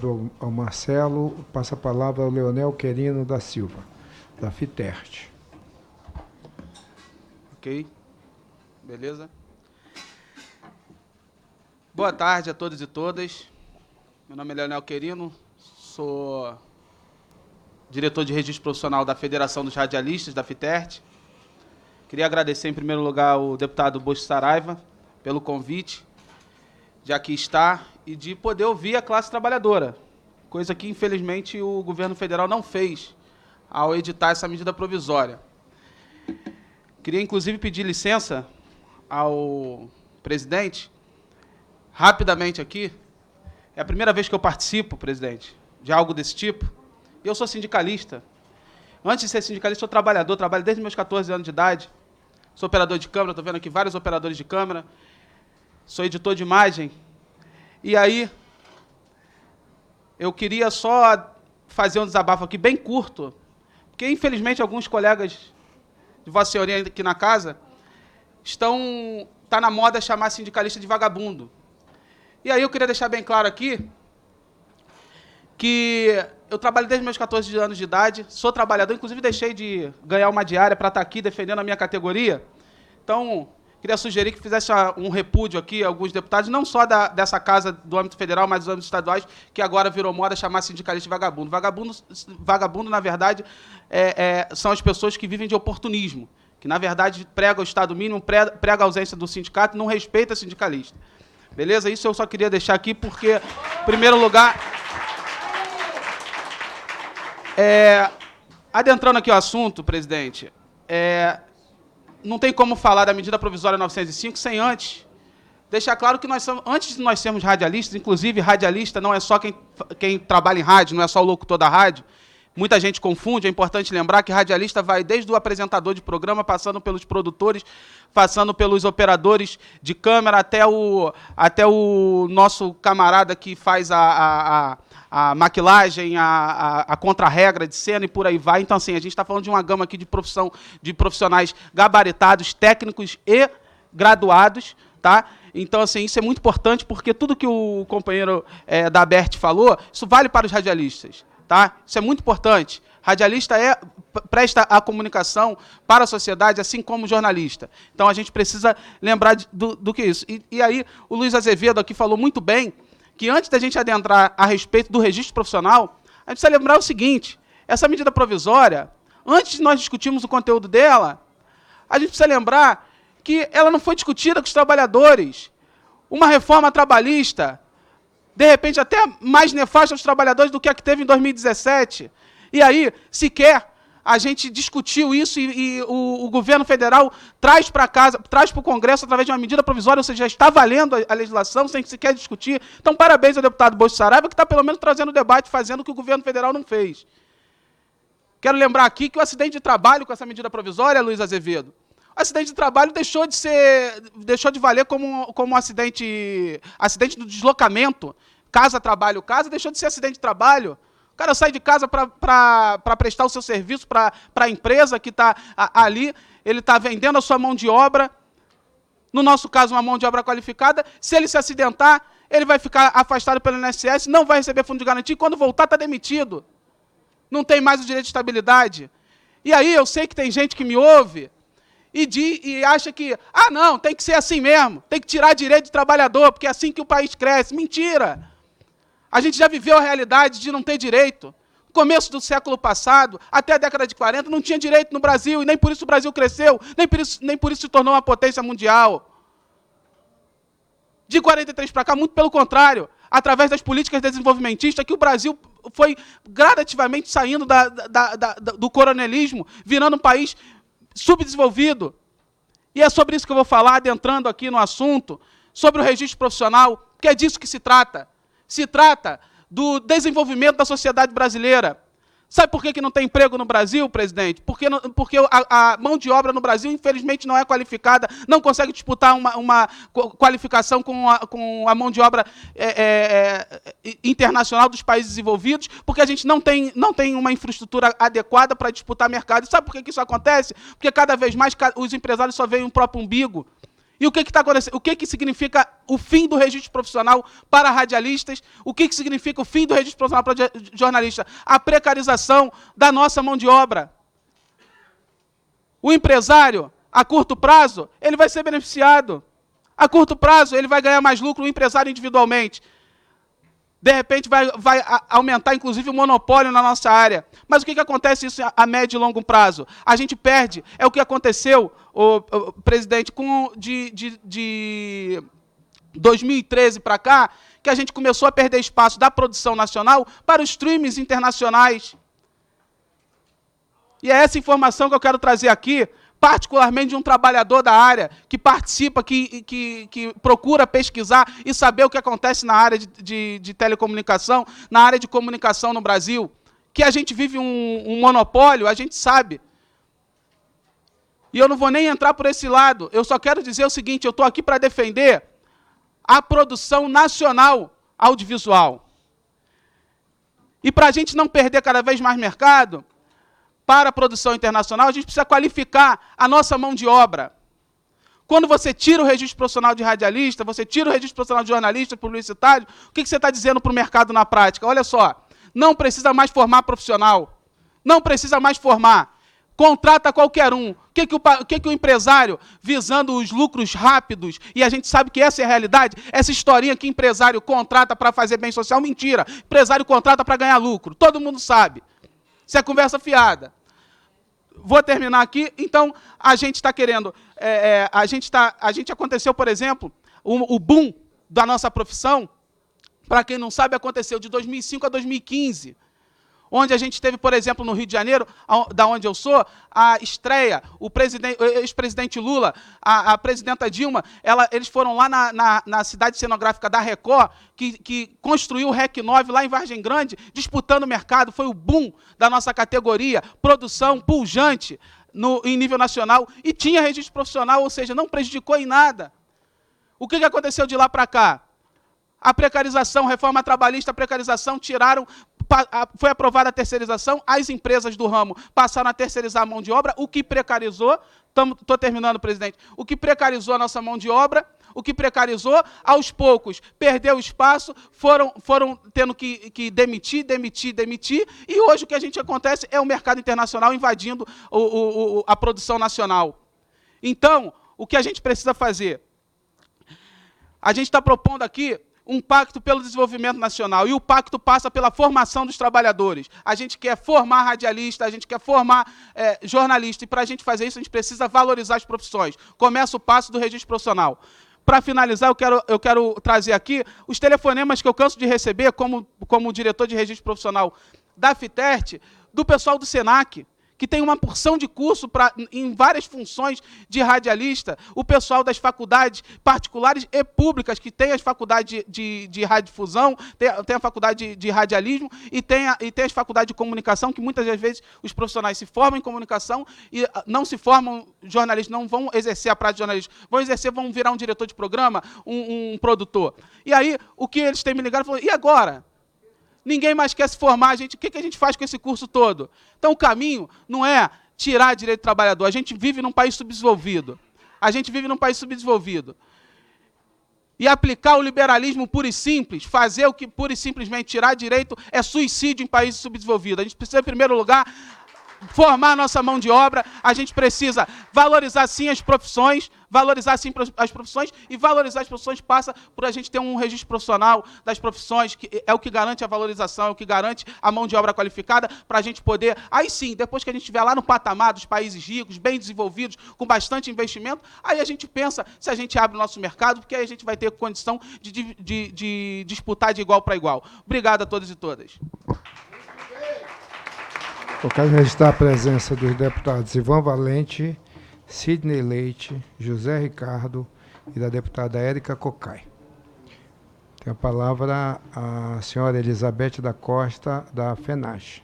vereador ao Marcelo. Passa a palavra ao Leonel Querino da Silva, da FITERT. Ok. Beleza. Boa tarde a todos e todas. Meu nome é Leonel Querino, sou diretor de registro profissional da Federação dos Radialistas, da FITERT. Queria agradecer, em primeiro lugar, ao deputado Bosco Saraiva pelo convite de aqui estar e de poder ouvir a classe trabalhadora, coisa que, infelizmente, o governo federal não fez ao editar essa medida provisória. Queria, inclusive, pedir licença ao presidente, rapidamente aqui. É a primeira vez que eu participo, presidente, de algo desse tipo. Eu sou sindicalista. Antes de ser sindicalista, sou trabalhador, trabalho desde meus 14 anos de idade. Sou operador de câmera, estou vendo aqui vários operadores de câmera. Sou editor de imagem. E aí, eu queria só fazer um desabafo aqui bem curto, porque, infelizmente, alguns colegas de Vossa Senhoria aqui na casa está na moda chamar sindicalista de vagabundo. E aí eu queria deixar bem claro aqui que eu trabalho desde meus 14 anos de idade, sou trabalhador, inclusive deixei de ganhar uma diária para estar aqui defendendo a minha categoria. Então, queria sugerir que fizesse um repúdio aqui a alguns deputados, não só dessa casa do âmbito federal, mas dos âmbitos estaduais, que agora virou moda chamar sindicalista de vagabundo. Vagabundo, na verdade, são as pessoas que vivem de oportunismo, que, na verdade, prega o Estado mínimo, prega a ausência do sindicato, não respeita sindicalista. Beleza? Isso eu só queria deixar aqui porque, em primeiro lugar, adentrando aqui o assunto, presidente, não tem como falar da medida provisória 905 sem antes deixar claro que antes de nós sermos radialistas, inclusive radialista não é só quem trabalha em rádio, não é só o locutor da rádio. Muita gente confunde, é importante lembrar que radialista vai desde o apresentador de programa, passando pelos produtores, passando pelos operadores de câmera, até o nosso camarada que faz a maquilagem, a contra-regra de cena e por aí vai. Então, assim, a gente está falando de uma gama aqui de profissionais gabaritados, técnicos e graduados, tá? Então, assim, isso é muito importante, porque tudo que o companheiro da ABERT falou, isso vale para os radialistas. Tá? Isso é muito importante. Radialista presta a comunicação para a sociedade, assim como jornalista. Então, a gente precisa lembrar do que é isso. E aí, o Luiz Azevedo aqui falou muito bem que, antes da gente adentrar a respeito do registro profissional, a gente precisa lembrar o seguinte: essa medida provisória, antes de nós discutirmos o conteúdo dela, a gente precisa lembrar que ela não foi discutida com os trabalhadores. Uma reforma trabalhista, de repente, até mais nefasta aos trabalhadores do que a que teve em 2017. E aí, sequer a gente discutiu isso e o governo federal traz para o Congresso através de uma medida provisória, ou seja, já está valendo a legislação sem sequer discutir. Então, parabéns ao deputado Bosco Saraiva, que está pelo menos trazendo o debate, fazendo o que o governo federal não fez. Quero lembrar aqui que o acidente de trabalho com essa medida provisória, Luiz Azevedo, o acidente de trabalho deixou de valer como um acidente do deslocamento, casa-trabalho, casa, deixou de ser acidente de trabalho. O cara sai de casa para prestar o seu serviço para a empresa que está ali, ele está vendendo a sua mão de obra, no nosso caso, uma mão de obra qualificada. Se ele se acidentar, ele vai ficar afastado pelo INSS, não vai receber fundo de garantia, e quando voltar, está demitido. Não tem mais o direito de estabilidade. E aí, eu sei que tem gente que me ouve e acha que, não, tem que ser assim mesmo, tem que tirar direito de trabalhador, porque é assim que o país cresce. Mentira! A gente já viveu a realidade de não ter direito. No começo do século passado, até a década de 40, não tinha direito no Brasil, e nem por isso o Brasil cresceu, nem por isso se tornou uma potência mundial. De 43 para cá, muito pelo contrário, através das políticas desenvolvimentistas, que o Brasil foi gradativamente saindo do coronelismo, virando um país subdesenvolvido. E é sobre isso que eu vou falar, adentrando aqui no assunto, sobre o registro profissional, que é disso que se trata. Se trata do desenvolvimento da sociedade brasileira. Sabe por que não tem emprego no Brasil, presidente? Porque a mão de obra no Brasil, infelizmente, não é qualificada, não consegue disputar uma qualificação com a mão de obra internacional dos países desenvolvidos, porque a gente não tem uma infraestrutura adequada para disputar mercado. E sabe por que isso acontece? Porque cada vez mais os empresários só veem o próprio umbigo E o que está acontecendo? O que significa o fim do registro profissional para radialistas? O que significa o fim do registro profissional para jornalistas? A precarização da nossa mão de obra. O empresário, a curto prazo, ele vai ser beneficiado. A curto prazo, ele vai ganhar mais lucro, o empresário individualmente. De repente, vai aumentar, inclusive, o monopólio na nossa área. Mas o que acontece isso a médio e longo prazo? A gente perde. É o que aconteceu, presidente, de 2013 para cá, que a gente começou a perder espaço da produção nacional para os streams internacionais. E é essa informação que eu quero trazer aqui, particularmente de um trabalhador da área, que participa, que procura pesquisar e saber o que acontece na área de telecomunicação, na área de comunicação no Brasil. Que a gente vive um monopólio, a gente sabe. E eu não vou nem entrar por esse lado, eu só quero dizer o seguinte, eu estou aqui para defender a produção nacional audiovisual. E para a gente não perder cada vez mais mercado, para a produção internacional, a gente precisa qualificar a nossa mão de obra. Quando você tira o registro profissional de radialista, você tira o registro profissional de jornalista, publicitário, o que você está dizendo para o mercado na prática? Olha só, não precisa mais formar profissional. Não precisa mais formar. Contrata qualquer um. O que o empresário, visando os lucros rápidos, e a gente sabe que essa é a realidade, essa historinha que empresário contrata para fazer bem social, mentira. Empresário contrata para ganhar lucro. Todo mundo sabe. Isso é conversa fiada. Vou terminar aqui. Então, a gente está querendo... a gente aconteceu, por exemplo, o boom da nossa profissão, para quem não sabe, aconteceu de 2005 a 2015, onde a gente teve, por exemplo, no Rio de Janeiro, da onde eu sou, a estreia, o ex-presidente Lula, a presidenta Dilma, eles foram lá na cidade cenográfica da Record, que construiu o REC 9 lá em Vargem Grande, disputando o mercado, foi o boom da nossa categoria, produção pujante em nível nacional, e tinha registro profissional, ou seja, não prejudicou em nada. O que aconteceu de lá para cá? A precarização, reforma trabalhista, a precarização, foi aprovada a terceirização, as empresas do ramo passaram a terceirizar a mão de obra, o que precarizou, estou terminando, presidente, o que precarizou a nossa mão de obra, o que precarizou, aos poucos, perdeu espaço, foram tendo que demitir, e hoje o que a gente acontece é o mercado internacional invadindo a produção nacional. Então, o que a gente precisa fazer? A gente está propondo aqui um pacto pelo desenvolvimento nacional, e o pacto passa pela formação dos trabalhadores. A gente quer formar radialista, a gente quer formar jornalista, e para a gente fazer isso, a gente precisa valorizar as profissões. Começa o passo do registro profissional. Para finalizar, eu quero trazer aqui os telefonemas que eu canso de receber como diretor de registro profissional da FITERT, do pessoal do SENAC, que tem uma porção de curso em várias funções de radialista, o pessoal das faculdades particulares e públicas, que tem as faculdades de radiodifusão, tem a faculdade de radialismo e tem as faculdades de comunicação, que muitas das vezes os profissionais se formam em comunicação e não se formam jornalistas, não vão exercer a prática de jornalismo, vão virar um diretor de programa, um produtor. E aí, o que eles têm me ligado, falaram, e agora? Ninguém mais quer se formar, o que a gente faz com esse curso todo? Então, o caminho não é tirar direito do trabalhador. A gente vive num país subdesenvolvido. E aplicar o liberalismo puro e simples, fazer o que puro e simplesmente tirar direito, é suicídio em países subdesenvolvidos. A gente precisa, em primeiro lugar, formar a nossa mão de obra, a gente precisa valorizar, sim, as profissões, e valorizar as profissões passa por a gente ter um registro profissional das profissões, que é o que garante a valorização, é o que garante a mão de obra qualificada, para a gente poder, aí sim, depois que a gente estiver lá no patamar dos países ricos, bem desenvolvidos, com bastante investimento, aí a gente pensa se a gente abre o nosso mercado, porque aí a gente vai ter condição de disputar de igual para igual. Obrigado a todos e todas. Eu quero registrar a presença dos deputados Ivan Valente, Sidney Leite, José Ricardo e da deputada Érica Cocai. Tem a palavra a senhora Elizabeth da Costa, da FENAGE.